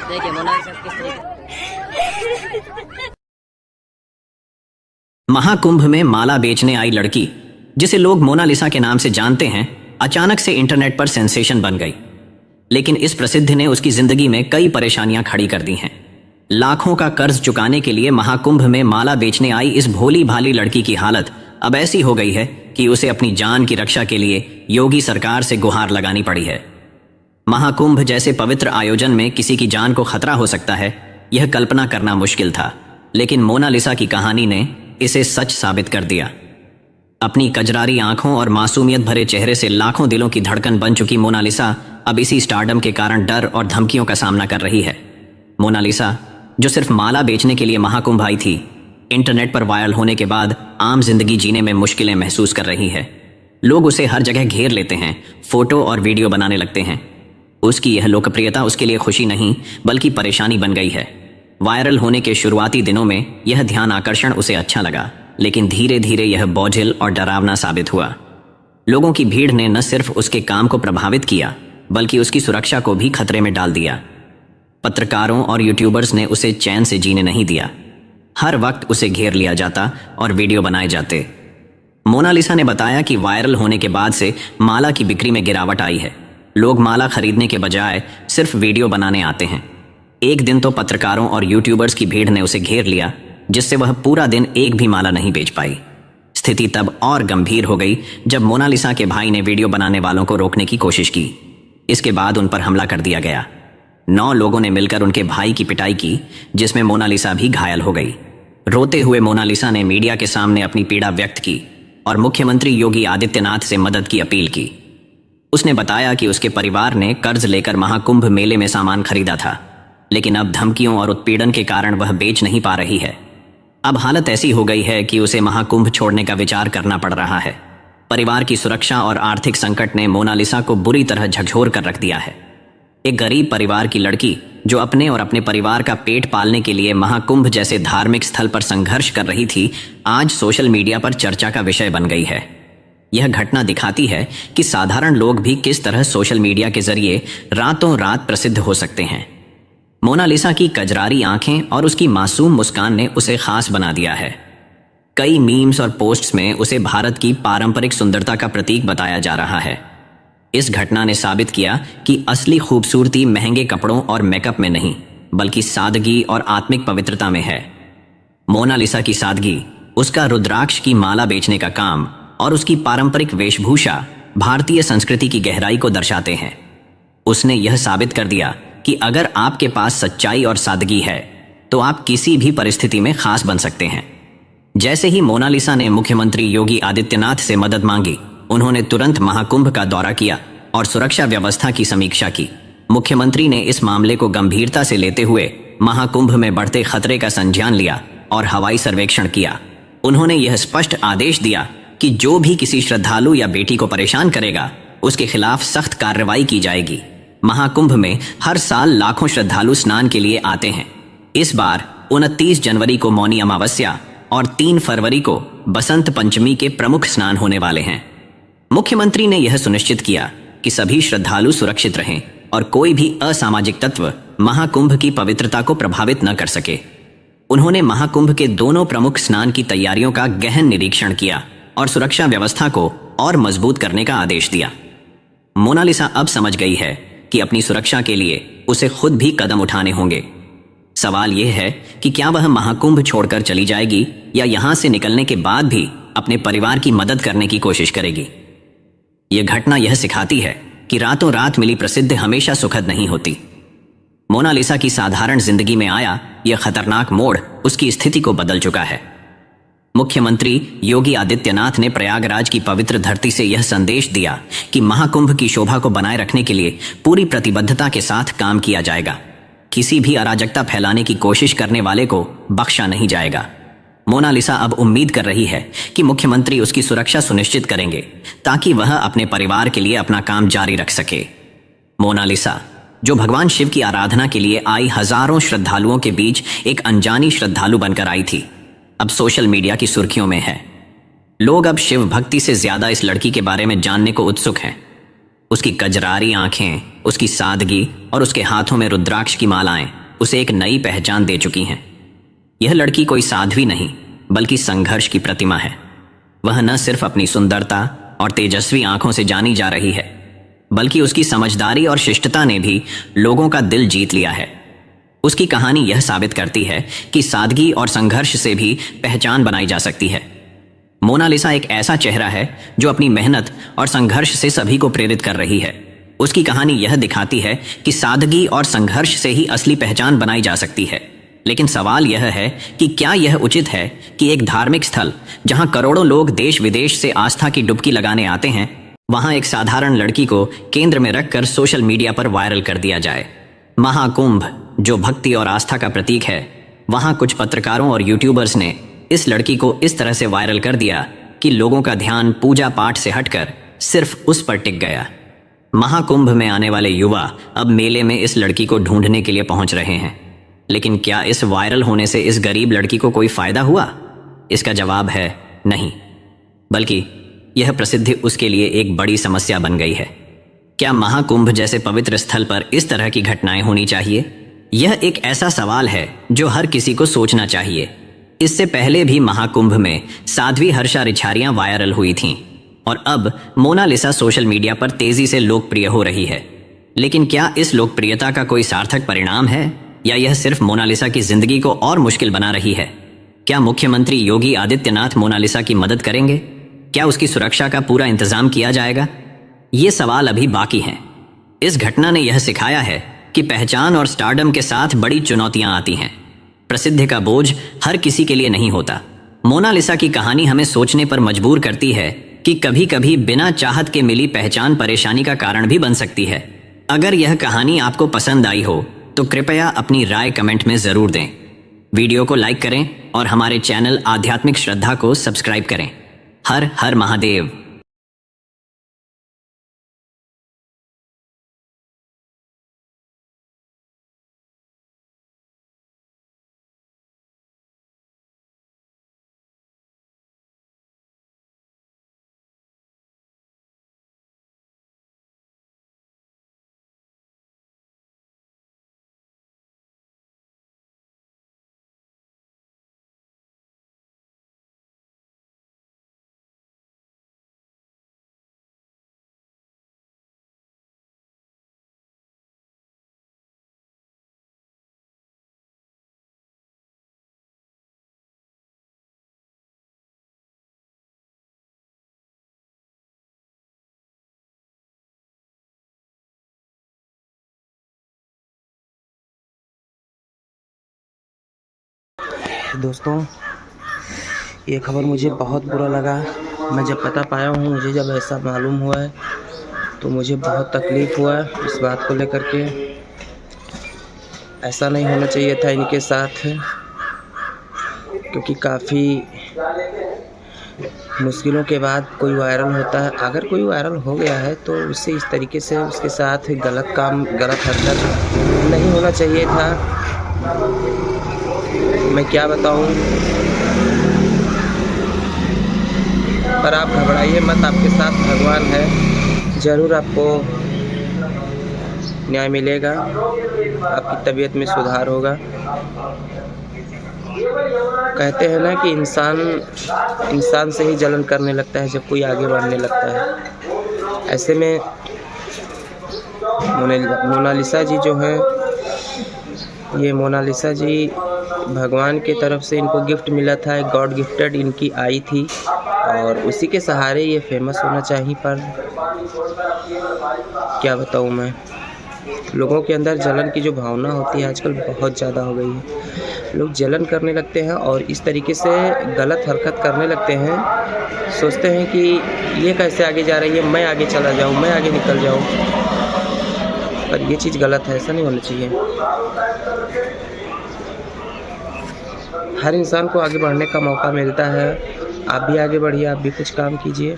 देखिए मोनालिसा किस तरीके। महाकुंभ में माला बेचने आई लड़की, जिसे लोग मोनालिसा के नाम से जानते हैं, अचानक से इंटरनेट पर सेंसेशन बन गई। लेकिन इस प्रसिद्धि ने उसकी जिंदगी में कई परेशानियां खड़ी कर दी हैं। लाखों का कर्ज चुकाने के लिए महाकुंभ में माला बेचने आई इस भोली भाली लड़की की हालत अब ऐसी हो गई है कि उसे अपनी जान की रक्षा के लिए योगी सरकार से गुहार लगानी पड़ी है। महाकुंभ जैसे पवित्र आयोजन में किसी की जान को खतरा हो सकता है, यह कल्पना करना मुश्किल था, लेकिन मोनालिसा की कहानी ने इसे सच साबित कर दिया। अपनी कजरारी आंखों और मासूमियत भरे चेहरे से लाखों दिलों की धड़कन बन चुकी मोनालिसा अब इसी स्टारडम के कारण डर और धमकियों का सामना कर रही है। मोनालिसा, जो सिर्फ माला बेचने के लिए महाकुंभ आई थी, इंटरनेट पर वायरल होने के बाद आम जिंदगी जीने में मुश्किलें महसूस कर रही है। लोग उसे हर जगह घेर लेते हैं, फोटो और वीडियो बनाने लगते हैं। उसकी यह लोकप्रियता उसके लिए खुशी नहीं बल्कि परेशानी बन गई है। वायरल होने के शुरुआती दिनों में यह ध्यान आकर्षण उसे अच्छा लगा, लेकिन धीरे धीरे यह बोझिल और डरावना साबित हुआ। लोगों की भीड़ ने न सिर्फ उसके काम को प्रभावित किया बल्कि उसकी सुरक्षा को भी खतरे में डाल दिया। पत्रकारों और यूट्यूबर्स ने उसे चैन से जीने नहीं दिया। हर वक्त उसे घेर लिया जाता और वीडियो बनाए जाते। मोनालिसा ने बताया कि वायरल होने के बाद से माला की बिक्री में गिरावट आई है। लोग माला खरीदने के बजाय सिर्फ वीडियो बनाने आते हैं। एक दिन तो पत्रकारों और यूट्यूबर्स की भीड़ ने उसे घेर लिया, जिससे वह पूरा दिन एक भी माला नहीं बेच पाई। स्थिति तब और गंभीर हो गई जब मोनालिसा के भाई ने वीडियो बनाने वालों को रोकने की कोशिश की। इसके बाद उन पर हमला कर दिया गया। 9 लोगों ने मिलकर उनके भाई की पिटाई की, जिसमें मोनालिसा भी घायल हो गई। रोते हुए मोनालिसा ने मीडिया के सामने अपनी पीड़ा व्यक्त की और मुख्यमंत्री योगी आदित्यनाथ से मदद की अपील की। उसने बताया कि उसके परिवार ने कर्ज लेकर महाकुंभ मेले में सामान खरीदा था, लेकिन अब धमकियों और उत्पीड़न के कारण वह बेच नहीं पा रही है। अब हालत ऐसी हो गई है कि उसे महाकुंभ छोड़ने का विचार करना पड़ रहा है। परिवार की सुरक्षा और आर्थिक संकट ने मोनालिसा को बुरी तरह झकझोर कर रख दिया है। एक गरीब परिवार की लड़की जो अपने और अपने परिवार का पेट पालने के लिए महाकुंभ जैसे धार्मिक स्थल पर संघर्ष कर रही थी, आज सोशल मीडिया पर चर्चा का विषय बन गई है। यह घटना दिखाती है कि साधारण लोग भी किस तरह सोशल मीडिया के जरिए रातों रात प्रसिद्ध हो सकते हैं। मोनालिसा की कजरारी आंखें और उसकी मासूम मुस्कान ने उसे खास बना दिया है। कई मीम्स और पोस्ट्स में उसे भारत की पारंपरिक सुंदरता का प्रतीक बताया जा रहा है। इस घटना ने साबित किया कि असली खूबसूरती महंगे कपड़ों और मेकअप में नहीं, बल्कि सादगी और आत्मिक पवित्रता में है। मोनालिसा की सादगी, उसका रुद्राक्ष की माला बेचने का काम और उसकी पारंपरिक वेशभूषा भारतीय संस्कृति की गहराई को दर्शाते हैं। उसने यह साबित कर दिया कि अगर आपके पास सच्चाई और सादगी है तो आप किसी भी परिस्थिति में खास बन सकते हैं। जैसे ही मोनालिसा ने मुख्यमंत्री योगी आदित्यनाथ से मदद मांगी, उन्होंने तुरंत महाकुंभ का दौरा किया और सुरक्षा व्यवस्था की समीक्षा की। मुख्यमंत्री ने इस मामले को गंभीरता से लेते हुए महाकुंभ में बढ़ते खतरे का संज्ञान लिया और हवाई सर्वेक्षण किया। उन्होंने यह स्पष्ट आदेश दिया कि जो भी किसी श्रद्धालु या बेटी को परेशान करेगा, उसके खिलाफ सख्त कार्रवाई की जाएगी। महाकुंभ में हर साल लाखों श्रद्धालु स्नान के लिए आते हैं। इस बार 29 जनवरी को मौनी अमावस्या और 3 फरवरी को बसंत पंचमी के प्रमुख स्नान होने वाले हैं। मुख्यमंत्री ने यह सुनिश्चित किया कि सभी श्रद्धालु सुरक्षित रहें और कोई भी असामाजिक तत्व महाकुंभ की पवित्रता को प्रभावित न कर सके। उन्होंने महाकुंभ के दोनों प्रमुख स्नान की तैयारियों का गहन निरीक्षण किया और सुरक्षा व्यवस्था को और मजबूत करने का आदेश दिया। मोनालिसा अब समझ गई है कि अपनी सुरक्षा के लिए उसे खुद भी कदम उठाने होंगे। सवाल यह है कि क्या वह महाकुंभ छोड़कर चली जाएगी या यहां से निकलने के बाद भी अपने परिवार की मदद करने की कोशिश करेगी। यह घटना यह सिखाती है कि रातों रात मिली प्रसिद्धि हमेशा सुखद नहीं होती। मोनालिसा की साधारण जिंदगी में आया यह खतरनाक मोड़ उसकी स्थिति को बदल चुका है। मुख्यमंत्री योगी आदित्यनाथ ने प्रयागराज की पवित्र धरती से यह संदेश दिया कि महाकुंभ की शोभा को बनाए रखने के लिए पूरी प्रतिबद्धता के साथ काम किया जाएगा। किसी भी अराजकता फैलाने की कोशिश करने वाले को बख्शा नहीं जाएगा। मोनालिसा अब उम्मीद कर रही है कि मुख्यमंत्री उसकी सुरक्षा सुनिश्चित करेंगे ताकि वह अपने परिवार के लिए अपना काम जारी रख सके। मोनालिसा, जो भगवान शिव की आराधना के लिए आई हजारों श्रद्धालुओं के बीच एक अनजानी श्रद्धालु बनकर आई थी, अब सोशल मीडिया की सुर्खियों में है। लोग अब शिव भक्ति से ज्यादा इस लड़की के बारे में जानने को उत्सुक हैं। उसकी कजरारी आंखें, उसकी सादगी और उसके हाथों में रुद्राक्ष की मालाएं उसे एक नई पहचान दे चुकी हैं। यह लड़की कोई साध्वी नहीं बल्कि संघर्ष की प्रतिमा है। वह न सिर्फ अपनी सुंदरता और तेजस्वी आंखों से जानी जा रही है, बल्कि उसकी समझदारी और शिष्टता ने भी लोगों का दिल जीत लिया है। उसकी कहानी यह साबित करती है कि सादगी और संघर्ष से भी पहचान बनाई जा सकती है। मोनालिसा एक ऐसा चेहरा है जो अपनी मेहनत और संघर्ष से सभी को प्रेरित कर रही है। उसकी कहानी यह दिखाती है कि सादगी और संघर्ष से ही असली पहचान बनाई जा सकती है। लेकिन सवाल यह है कि क्या यह उचित है कि एक धार्मिक स्थल जहां करोड़ों लोग देश विदेश से आस्था की डुबकी लगाने आते हैं, वहां एक साधारण लड़की को केंद्र में रखकर सोशल मीडिया पर वायरल कर दिया जाए। महाकुंभ, जो भक्ति और आस्था का प्रतीक है, वहां कुछ पत्रकारों और यूट्यूबर्स ने इस लड़की को इस तरह से वायरल कर दिया कि लोगों का ध्यान पूजा पाठ से हटकर सिर्फ उस पर टिक गया। महाकुंभ में आने वाले युवा अब मेले में इस लड़की को ढूंढने के लिए पहुंच रहे हैं। लेकिन क्या इस वायरल होने से इस गरीब लड़की को कोई फायदा हुआ? इसका जवाब है नहीं, बल्कि यह प्रसिद्धि उसके लिए एक बड़ी समस्या बन गई है। क्या महाकुंभ जैसे पवित्र स्थल पर इस तरह की घटनाएं होनी चाहिए? यह एक ऐसा सवाल है जो हर किसी को सोचना चाहिए। इससे पहले भी महाकुंभ में साध्वी हर्षा रिछारियां वायरल हुई थीं और अब मोनालिसा सोशल मीडिया पर तेजी से लोकप्रिय हो रही है। लेकिन क्या इस लोकप्रियता का कोई सार्थक परिणाम है या यह सिर्फ मोनालिसा की जिंदगी को और मुश्किल बना रही है? क्या मुख्यमंत्री योगी आदित्यनाथ मोनालिसा की मदद करेंगे? क्या उसकी सुरक्षा का पूरा इंतजाम किया जाएगा? ये सवाल अभी बाकी हैं। इस घटना ने यह सिखाया है कि पहचान और स्टारडम के साथ बड़ी चुनौतियां आती हैं। प्रसिद्धि का बोझ हर किसी के लिए नहीं होता। मोनालिसा की कहानी हमें सोचने पर मजबूर करती है कि कभी कभी बिना चाहत के मिली पहचान परेशानी का कारण भी बन सकती है। अगर यह कहानी आपको पसंद आई हो तो कृपया अपनी राय कमेंट में जरूर दें। वीडियो को लाइक करें और हमारे चैनल आध्यात्मिक श्रद्धा को सब्सक्राइब करें। हर हर महादेव। दोस्तों, ये खबर मुझे बहुत बुरा लगा। मैं जब पता पाया हूँ, मुझे जब ऐसा मालूम हुआ है तो मुझे बहुत तकलीफ़ हुआ है इस बात को लेकर के। ऐसा नहीं होना चाहिए था इनके साथ, क्योंकि काफ़ी मुश्किलों के बाद कोई वायरल होता है। अगर कोई वायरल हो गया है तो उससे इस तरीके से उसके साथ गलत काम, गलत हरकत नहीं होना चाहिए था। मैं क्या बताऊं, पर आप घबराइए मत, आपके साथ भगवान है। ज़रूर आपको न्याय मिलेगा, आपकी तबीयत में सुधार होगा। कहते हैं ना कि इंसान से ही जलन करने लगता है जब कोई आगे बढ़ने लगता है। ऐसे में मोनालिसा जी जो है, ये मोनालिसा जी भगवान के तरफ से इनको गिफ्ट मिला था, एक गॉड गिफ्टेड इनकी आई थी और उसी के सहारे ये फेमस होना चाहिए। पर क्या बताऊँ मैं, लोगों के अंदर जलन की जो भावना होती है आजकल बहुत ज़्यादा हो गई है। लोग जलन करने लगते हैं और इस तरीके से गलत हरकत करने लगते हैं। सोचते हैं कि ये कैसे आगे जा रही है, मैं आगे चला जाऊँ, मैं आगे निकल जाऊँ। पर ये चीज़ गलत है, ऐसा नहीं होना चाहिए। हर इंसान को आगे बढ़ने का मौका मिलता है। आप भी आगे बढ़िए, आप भी कुछ काम कीजिए।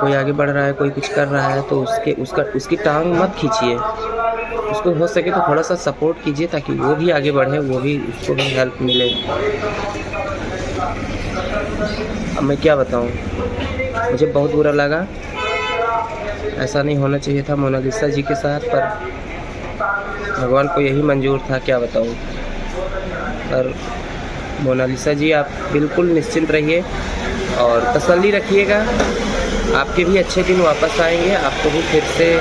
कोई आगे बढ़ रहा है, कोई कुछ कर रहा है तो उसकी टांग मत खींचिए। उसको हो सके तो थोड़ा सा सपोर्ट कीजिए ताकि वो भी आगे बढ़े, उसको भी हेल्प मिले। अब मैं क्या बताऊँ, मुझे बहुत बुरा लगा। ऐसा नहीं होना चाहिए था मोनालिसा जी के साथ, पर भगवान को यही मंजूर था, क्या बताऊँ। पर मोनालिसा जी आप बिल्कुल निश्चिंत रहिए और तसल्ली रखिएगा, आपके भी अच्छे दिन वापस आएंगे, आपको भी फिर से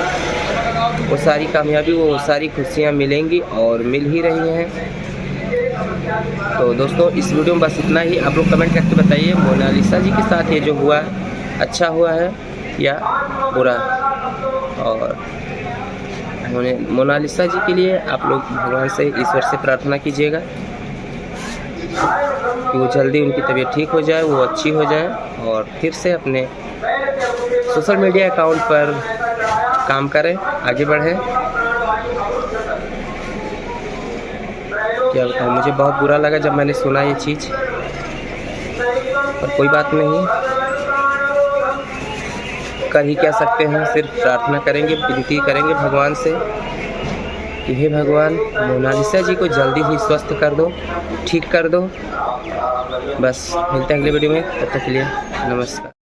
वो सारी कामयाबी, वो सारी खुशियाँ मिलेंगी और मिल ही रही हैं। तो दोस्तों इस वीडियो में बस इतना ही। आप लोग कमेंट करके बताइए मोनालिसा जी के साथ ये जो हुआ अच्छा हुआ है या बुरा। और मोनालिसा जी के लिए आप लोग भगवान से, ईश्वर से प्रार्थना कीजिएगा कि वो जल्दी उनकी तबीयत ठीक हो जाए, वो अच्छी हो जाए और फिर से अपने सोशल मीडिया अकाउंट पर काम करें, आगे बढ़ें। क्या बताऊँ, मुझे बहुत बुरा लगा जब मैंने सुना ये चीज़, पर कोई बात नहीं, कर ही क्या सकते हैं, सिर्फ प्रार्थना करेंगे, विनती करेंगे भगवान से कि हे भगवान मोनालिसा जी को जल्दी ही स्वस्थ कर दो, ठीक कर दो। बस मिलते हैं अगले वीडियो में, तब तक के लिए नमस्कार।